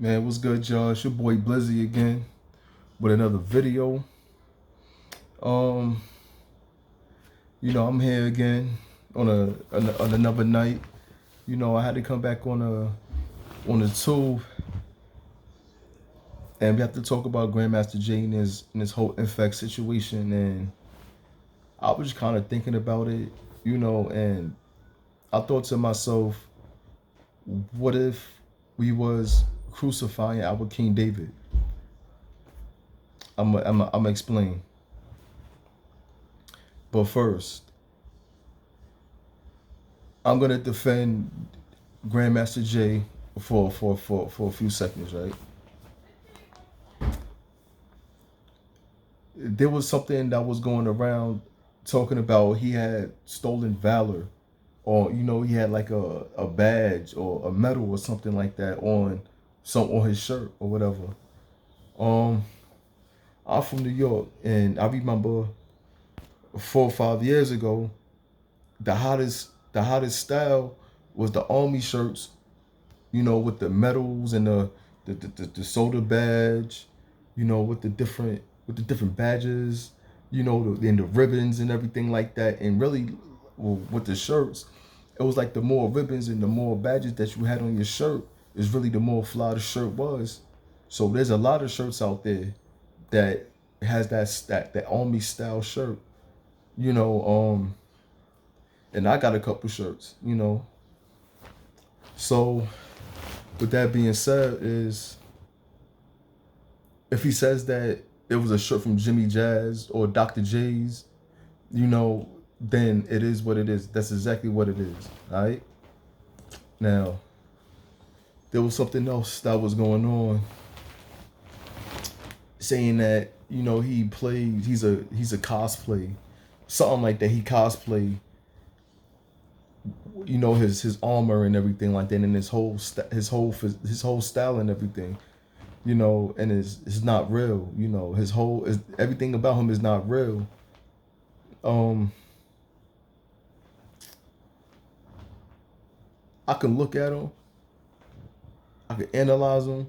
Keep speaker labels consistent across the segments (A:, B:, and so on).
A: Man, what's good, y'all? It's your boy Blizzy again with another video. Um, I'm here again on on another night. I had to come back on the tube, and we have to talk about Grandmaster Jay and his whole Nfac situation. And I was just kind of thinking about it, and I thought to myself, what if we was crucifying our King David? I'm explain. But first, I'm gonna defend Grandmaster Jay for a few seconds, right? There was something that was going around talking about he had stolen valor, or he had like a badge or a medal or something like that on his shirt or whatever. Um, I'm from New York, and I remember 4 or 5 years ago, the hottest style was the army shirts, with the medals and the soda badge, with the different badges, and the ribbons and everything like that. And really, well, with the shirts, it was like the more ribbons and the more badges that you had on your shirt is really the more fly the shirt was. So there's a lot of shirts out there that has that army style shirt, you know. And I got a couple shirts. So with that being said, is if he says that it was a shirt from Jimmy Jazz or Dr. J's, then it is what it is. That's exactly what it is. All right. Now, there was something else that was going on, saying that he plays. He's a cosplay, something like that. He cosplay. His armor and everything like that, and his whole style and everything. And it's not real. Everything about him is not real. I can look at him, I can analyze him,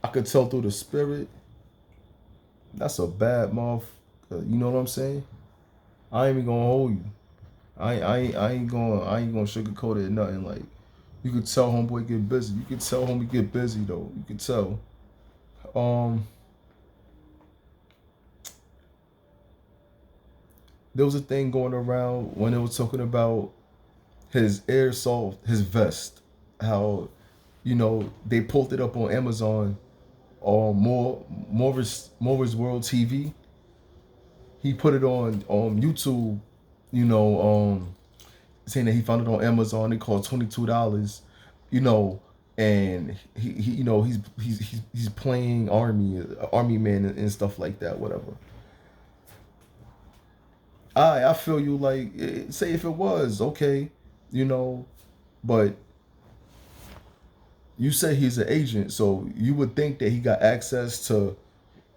A: I could tell through the spirit. That's a bad mouth. You know what I'm saying? I ain't even gonna hold you. I ain't gonna sugarcoat it or nothing. Like, you could tell homeboy get busy. You could tell homie get busy though. You could tell. There was a thing going around when it was talking about his airsoft, his vest. How, they pulled it up on Amazon or Moorish World TV. He put it on YouTube, saying that he found it on Amazon. It cost $22, and he's playing army man and stuff like that, whatever. I feel you. Like, say if it was okay, but you say he's an agent, so you would think that he got access to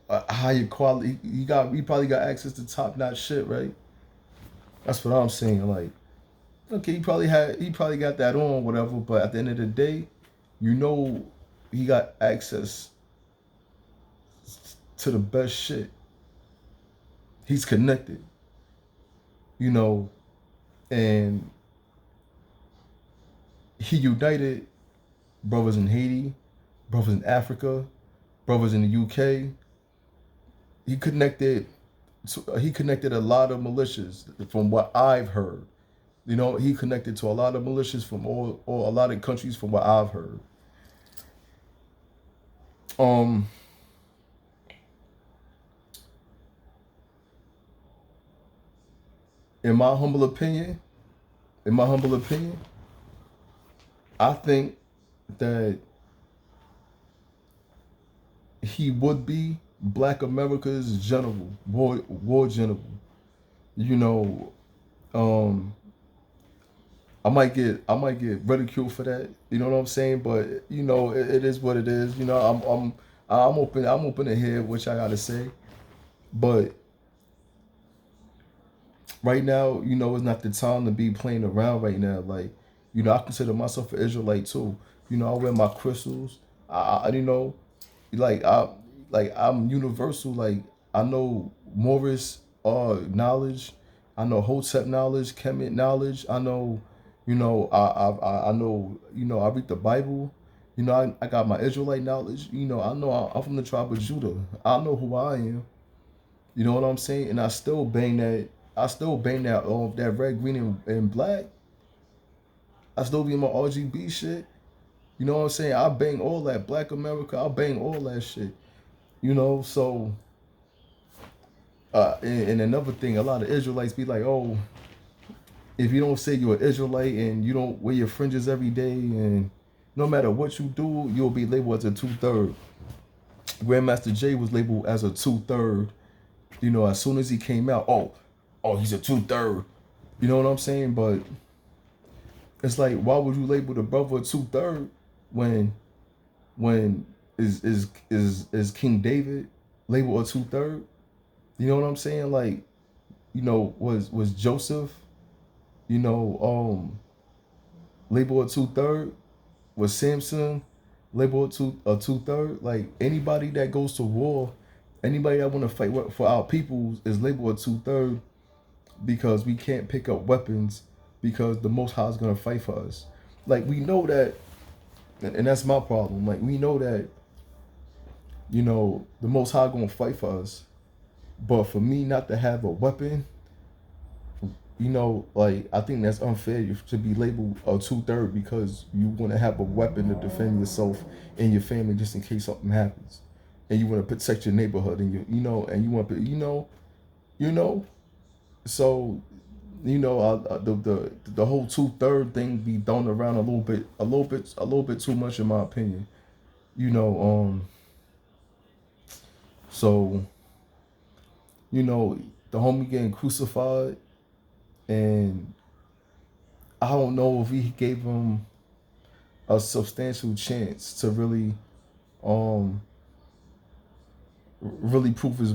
A: a higher quality. He probably got access to top notch shit, right? That's what I'm saying. Like, okay, he probably got that on, whatever. But at the end of the day, he got access to the best shit. He's connected, and he united brothers in Haiti, brothers in Africa, brothers in the UK. He connected. He connected a lot of militias, from what I've heard. He connected to a lot of militias from a lot of countries, from what I've heard. In my humble opinion, I think that he would be Black America's general, war general. You know, um, I might get ridiculed for that. You know what I'm saying? But it is what it is. I'm open to hear what I gotta say. But right now, it's not the time to be playing around right now. Like, I consider myself an Israelite too. I wear my crystals. You know, like I'm universal. Like I know Morris knowledge, I know Hotep knowledge, Kemet knowledge. I know, I know, I read the Bible. I got my Israelite knowledge. I know I'm from the tribe of Judah. I know who I am. You know what I'm saying? And I still bang that. I still bang that red, green, and black. I still be in my RGB shit. You know what I'm saying? I bang all that Black America. I bang all that shit. So and another thing, a lot of Israelites be like, oh, if you don't say you're an Israelite and you don't wear your fringes every day, and no matter what you do, you'll be labeled as a 2/3. Grandmaster Jay was labeled as a 2/3. As soon as he came out, oh, he's a 2/3. You know what I'm saying? But it's like, why would you label the brother a 2/3 when when is King David labeled a 2/3? You know what I'm saying? Like, was Joseph, labeled a 2/3? Was Samson labeled a 2/3? Like anybody that goes to war, anybody that want to fight for our people is labeled a 2/3 because we can't pick up weapons because the Most High is gonna fight for us. Like we know that, and that's my problem. Like we know that, the Most High gonna fight for us, but for me not to have a weapon, like I think that's unfair to be labeled a 2/3 because you want to have a weapon to defend yourself and your family just in case something happens, and you want to protect your neighborhood and and you want to, you know. So, the whole 2/3 thing be thrown around a little bit too much in my opinion. You know, so the homie getting crucified, and I don't know if he gave him a substantial chance to um really prove his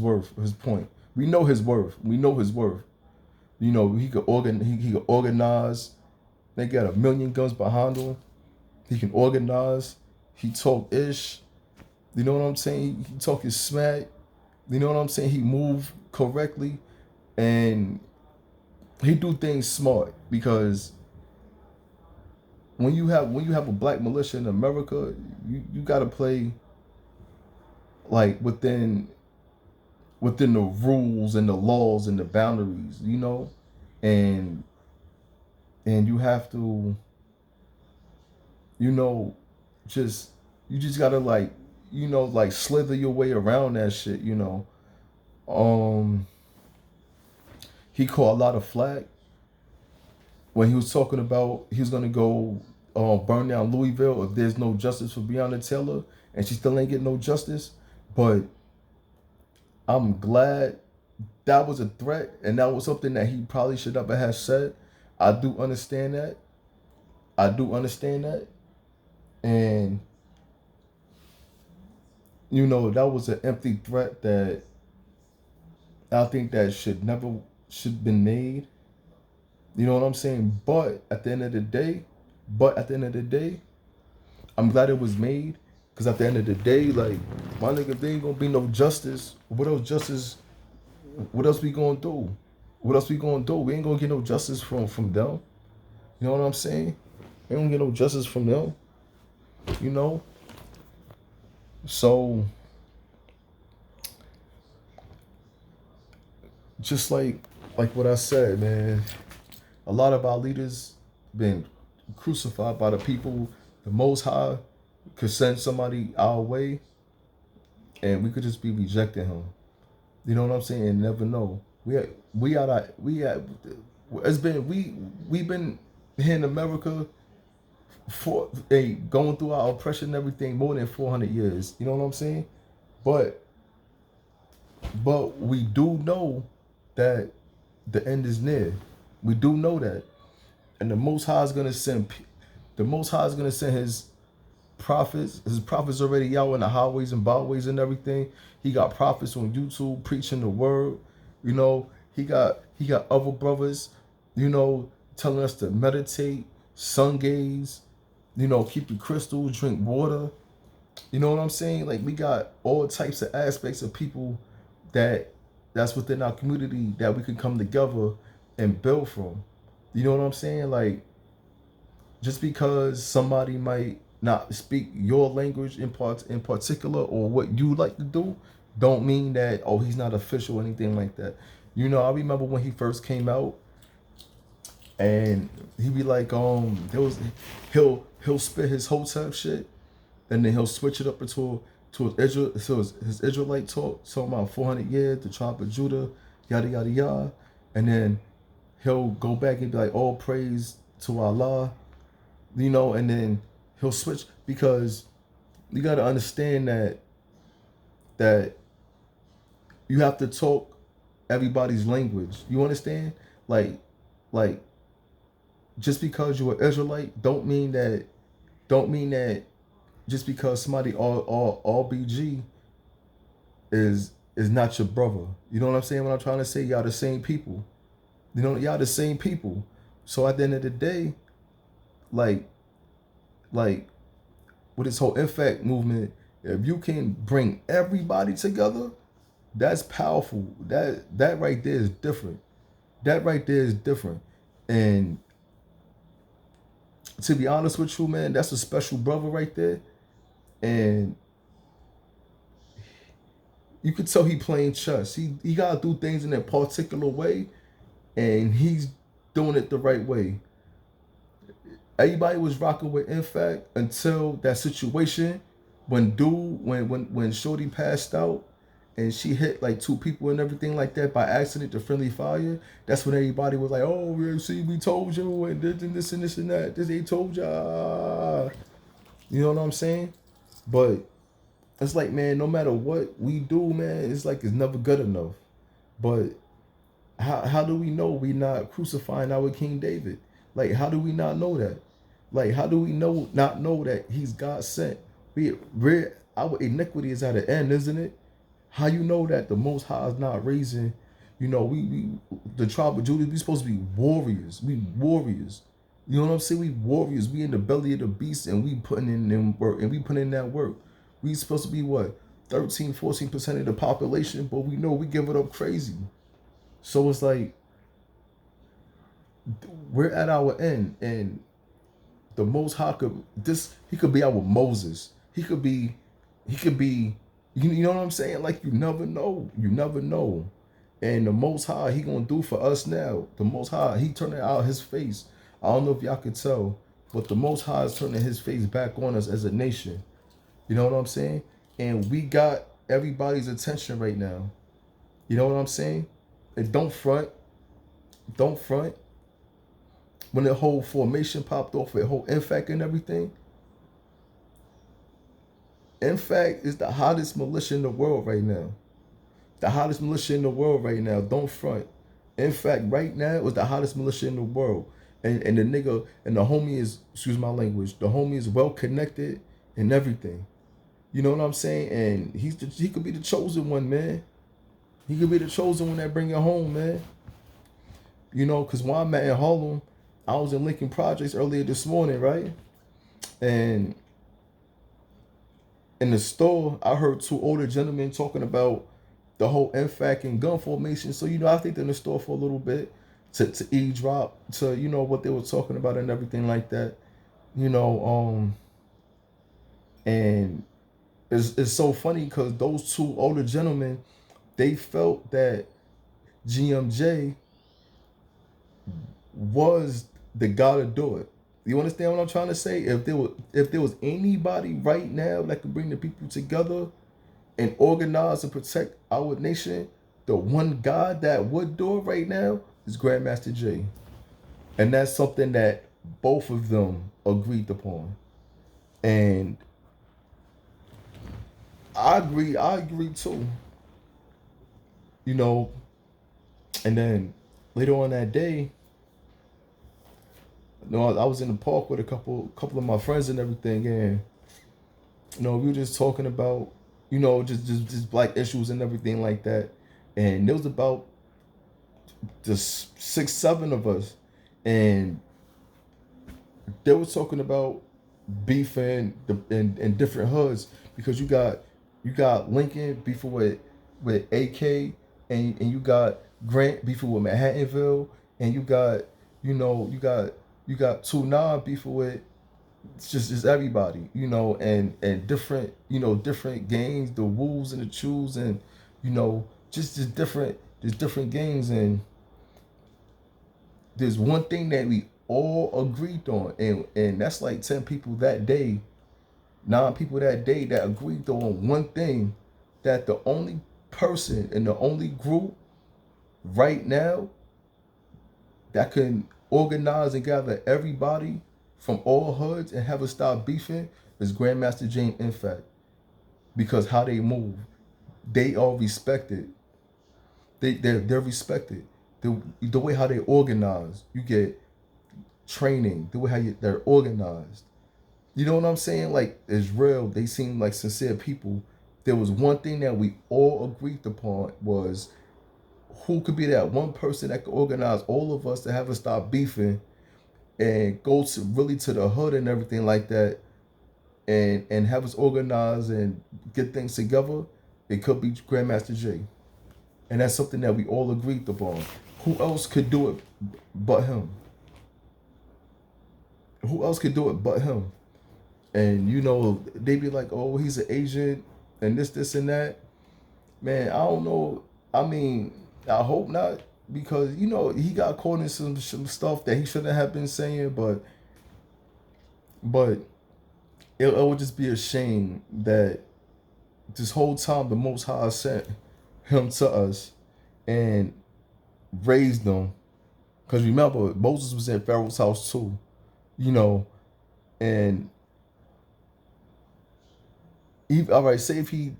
A: worth, his point. We know his worth. We know his worth. He could he could organize. They got a million guns behind him. He can organize. He talk ish. You know what I'm saying? He talk his smack. You know what I'm saying? He move correctly, and he do things smart because when you have a black militia in America, you gotta play like within the rules and the laws and the boundaries, and you have to, you know, just you just gotta like, like slither your way around that shit, Um, he caught a lot of flack when he was talking about he was gonna go burn down Louisville if there's no justice for Breonna Taylor, and she still ain't getting no justice. But I'm glad that was a threat, and that was something that he probably should never have said. I do understand that. I do understand that. And that was an empty threat that I think that should been made. You know what I'm saying? But at the end of the day, I'm glad it was made. Cause at the end of the day, like my nigga, there ain't gonna be no justice. What else justice? What else we gonna do? What else we gonna do? We ain't gonna get no justice from them. You know what I'm saying? We don't get no justice from them. You know. So just like what I said, man. A lot of our leaders been crucified by the people. The Most High could send somebody our way, and we could just be rejecting him. You know what I'm saying? And never know. It's been we've been here in America for going through our oppression and everything more than 400 years. You know what I'm saying? But we do know that the end is near. We do know that, and the Most High is gonna send. The Most High is gonna send his prophets. His prophets already out in the highways and byways and everything. He got prophets on YouTube preaching the word. He got other brothers, telling us to meditate, sun gaze, You know, keep your crystals, drink water. You know what I'm saying? Like we got all types of aspects of people that's within our community that we can come together and build from. You know what I'm saying? Like just because somebody might not speak your language in particular or what you like to do, don't mean that oh he's not official or anything like that. You know, I remember when he first came out and he be like, there was he'll spit his hotel shit and then he'll switch it up to his Israelite talk, talking about 400 years, the tribe of Judah, yada yada yada, and then he'll go back and be like, all praise to Allah, you know, and then he'll switch because you got to understand that you have to talk everybody's language. You understand? Like just because you're an Israelite don't mean that just because somebody all BG is not your brother. You know what I'm saying? What I'm trying to say, y'all the same people. You know, y'all the same people. So at the end of the day, like with this whole Nfac movement, if you can bring everybody together, that's powerful. That right there is different. That right there is different. And to be honest with you, man, that's a special brother right there. And you could tell he playing chess. He gotta do things in a particular way, and he's doing it the right way. Everybody was rocking with Nfac until that situation when Shorty passed out and she hit like two people and everything like that by accident to friendly fire. That's when everybody was like, "Oh, yeah, see, we told you, and this and this and that. This they told ya." You know what I'm saying? But it's like, man, no matter what we do, man, it's like it's never good enough. But how do we know we not crucifying our King David? Like, how do we not know that? Like, how do we not know that he's God sent? Our iniquity is at an end, isn't it? How you know that the Most High is not raising? You know, we the tribe of Judah, we supposed to be warriors. We warriors. You know what I'm saying? We warriors. We in the belly of the beast, and we putting in them work, and we putting in that work. We supposed to be what 13-14% of the population, but we know we give it up crazy. So it's like we're at our end, and the Most High he could be our Moses. He could be you know what I'm saying? Like you never know. You never know. And the Most High, he gonna do for us now. The Most High, he turning out his face. I don't know if y'all could tell, but the Most High is turning his face back on us as a nation. You know what I'm saying? And we got everybody's attention right now. You know what I'm saying? And don't front. Don't front. When the whole formation popped off, the whole Nfac and everything, Nfac is the hottest militia in the world right now. The hottest militia in the world right now. Don't front. Nfac right now was the hottest militia in the world. And the nigga and the homie is, excuse my language, the homie is well connected and everything. You know what I'm saying? And he could be the chosen one, man. He could be the chosen one that bring it home, man. You know, because when I'm at Harlem, I was in Lincoln Projects earlier this morning, right? And in the store, I heard two older gentlemen talking about the whole Nfac and gun formation. So, you know, I think they're in the store for a little bit to eavesdrop to, you know, what they were talking about and everything like that. You know, and it's so funny because those two older gentlemen, they felt that GMJ was the guy to do it. You understand what I'm trying to say? If there was anybody right now that could bring the people together and organize and protect our nation, the one guy that would do it right now is Grandmaster Jay. And that's something that both of them agreed upon. And I agree too. You know, and then later on that day, you know, I was in the park with a couple of my friends and everything, and you know, we were just talking about, you know, just black issues and everything like that. And there was about just 6, 7 of us, and they were talking about beefing in different hoods, because you got Lincoln beefing with AK, and you got Grant beefing with Manhattanville, and you got you got 2-9 beefing with just everybody, and different different gangs, the wolves and the chews, and just different there's different gangs, and there's one thing that we all agreed on, and that's like 10 people that day, 9 people that day that agreed on one thing, that the only person and the only group right now that can organize and gather everybody from all hoods and have us stop beefing is Grandmaster GMJ and Nfac. Because how they move, they are respected. They're respected. The way how they organize, you get training. The way how they're organized. You know what I'm saying? Like, it's real. They seem like sincere people. There was one thing that we all agreed upon, was who could be that one person that could organize all of us to have us stop beefing and go to really to the hood and everything like that, and have us organize and get things together. It could be Grandmaster J. And that's something that we all agreed upon. Who else could do it but him? Who else could do it but him? And they be like, oh, he's an agent and this and that. Man, I don't know. I mean, I hope not, because he got caught in some stuff that he shouldn't have been saying, but it would just be a shame that this whole time the Most High sent him to us and raised them. Because remember, Moses was in Pharaoh's house too, and all right, say if he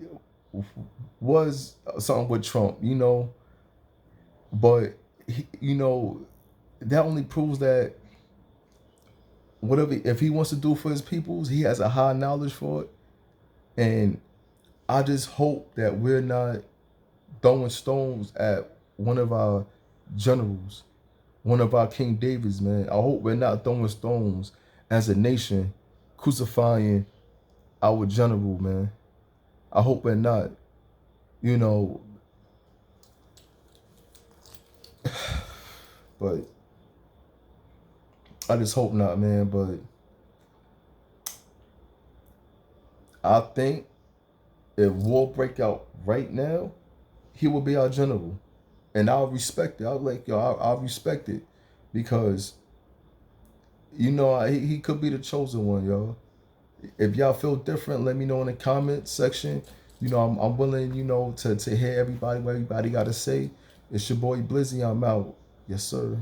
A: was something with Trump, but that only proves that whatever, if he wants to do for his peoples, he has a high knowledge for it. And I just hope that we're not throwing stones at one of our generals, one of our King Davids, man. I hope we're not throwing stones as a nation, crucifying our general, man. I hope we're not, but I just hope not, man. But I think if war break out right now, he will be our general. And I'll respect it. I'll respect it, because, he could be the chosen one, y'all. If y'all feel different, let me know in the comment section. I'm willing, to hear everybody, what everybody got to say. It's your boy Blizzy. I'm out. Yes, sir.